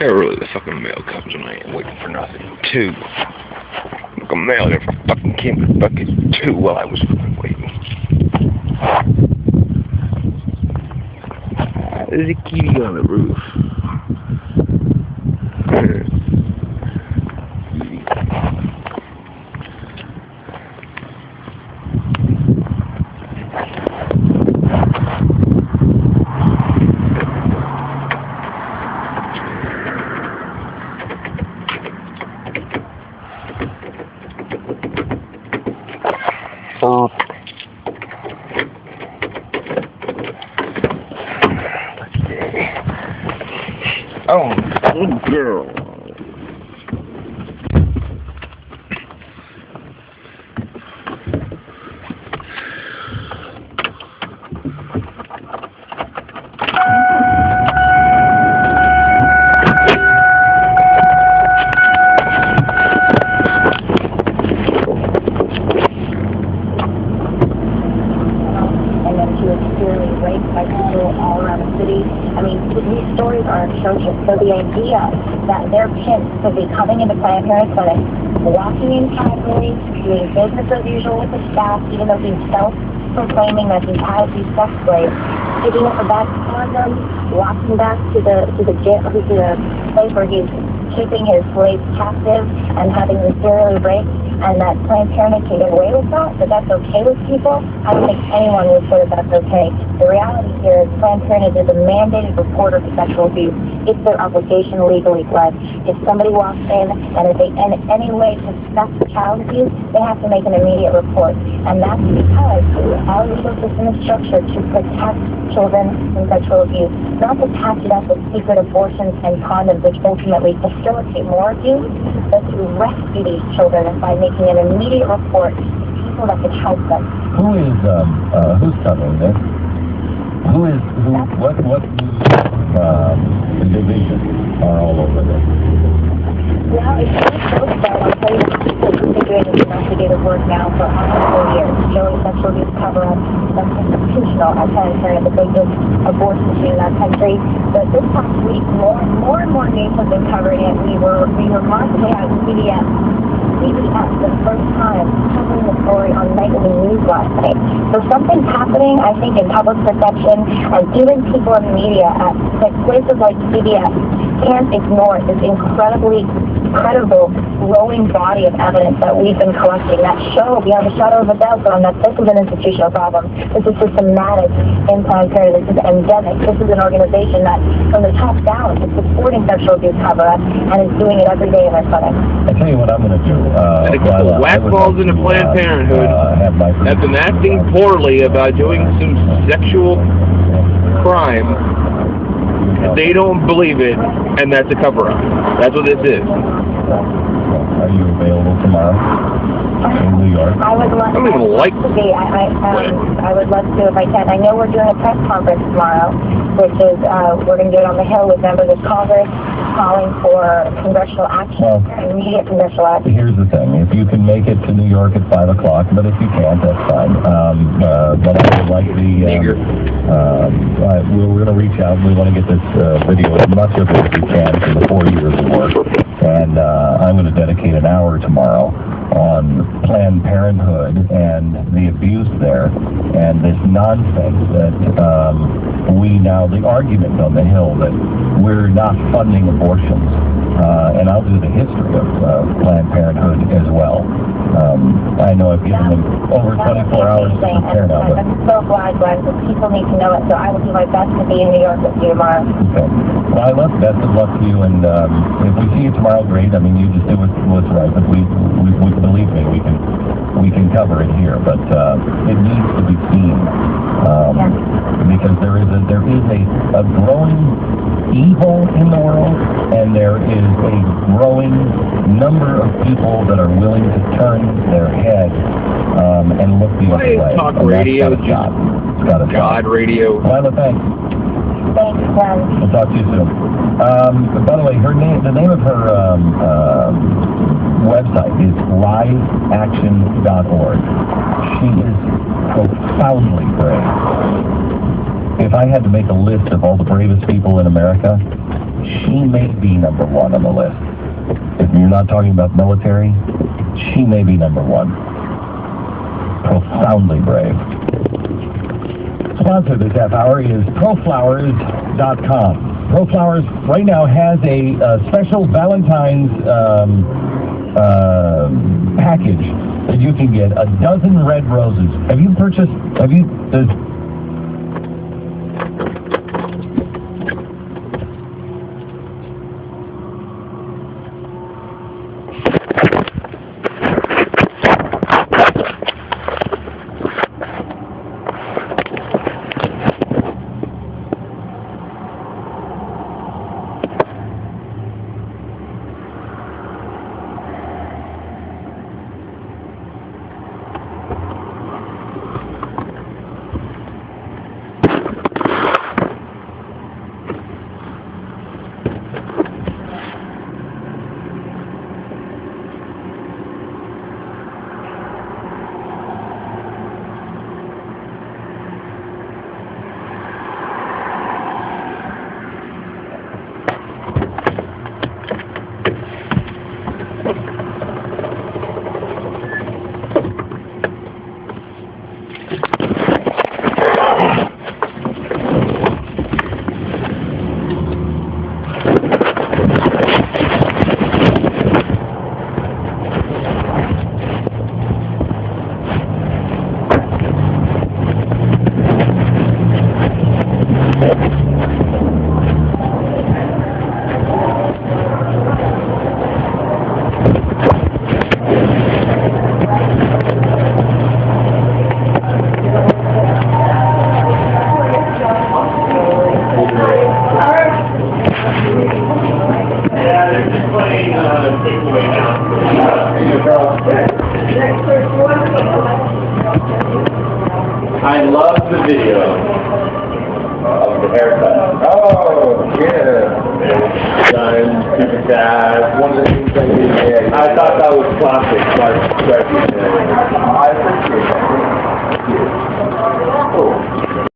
Early the fucking mail comes and I ain't waiting for nothing. 2. Look, a mail never fucking came to fucking 2 while I was fucking waiting. There's a kitty on the roof. Oh, good girl. Raped by people all around the city. I mean, these stories are atrocious. So the idea that their pimps could be coming into Planned Parenthood clinics, walking in casually, doing business as usual with the staff, even though he's self-proclaiming that he's out of these sex slaves, picking up a bag of condoms, walking back to the jail, to the place where he's keeping his slaves captive and having them serially raped, and that Planned Parenthood can get away with that that's okay with people. I don't think anyone would say that that's okay. The reality here is Planned Parenthood is a mandated reporter for sexual abuse. It's their obligation legally pledged. If somebody walks in and if they in any way suspect child abuse, they have to make an immediate report. And that's because our legal system is structured to protect children from sexual abuse, not to patch it up with secret abortions and condoms, which ultimately facilitate more abuse, but to rescue these children by making an immediate report to people that could help them. Who's covering this? What divisions are all over this? Well, it's really close though. I'll tell you that people have been doing this investigative work now for almost 4 years, showing sexual abuse cover-up. That's institutional at Planned Parenthood, the biggest abortion machine in our country. But this past week, more and more news have been covering it. We remarkably had CBS for the first time covering the story on nightly news last night. So something's happening, I think, in public perception, and even people in the media at places like CBS can't ignore this incredibly credible, growing body of evidence that we've been collecting that show beyond a shadow of a doubt that this is an institutional problem. This is systematic in Planned Parenthood. This is endemic. This is an organization that, from the top down, is supporting sexual abuse cover-up and is doing it every day in their clinics. I'll tell you what I'm going to do. And a couple whack balls into Planned Parenthood have been acting poorly about doing some sexual crime. They don't believe it, and that's a cover-up. That's what this is. Are you available tomorrow in New York? I would love to be. I would love to if I can. I know we're doing a press conference tomorrow, which is we're going to do it on the Hill with members of Congress calling for congressional action, immediate congressional action. Here's the thing. If you can make it to New York at 5 o'clock, but if you can't, that's fine. But I would like we're going to reach out. We want to get this video as much of it as we can for the 4 years of work. And I'm going to dedicate an hour tomorrow on Planned Parenthood and the abuse there and this nonsense that the argument on the Hill that we're not funding abortions. And I'll do the history of Planned Parenthood as well. I know I've given them over 24 hours to prepare now. But I'm so glad, Glenn, because people need to know it, so I will do my best to be in New York with you tomorrow. Okay. Well, best of luck to you, and if we see you tomorrow, great. I mean, you just do what's right, but we believe me, we can cover it here, but it needs to be seen because there is a growing evil in the world, and there is a growing number of people that are willing to turn their head and look the other way. Talk radio, God radio. Lila, thanks. Thanks, Glenn. We'll talk to you soon. By the way, the name of her website is riseaction.org. She is profoundly brave. If I had to make a list of all the bravest people in America, she may be number one on the list. If you're not talking about military, she may be number one. Profoundly brave. Sponsor this half hour is ProFlowers.com. ProFlowers right now has a special Valentine's package that you can get 12 red roses. I love the video of the haircut. Oh, yeah. Done, super sad. One of the things I did. I thought that was classic. I appreciate that. Cool.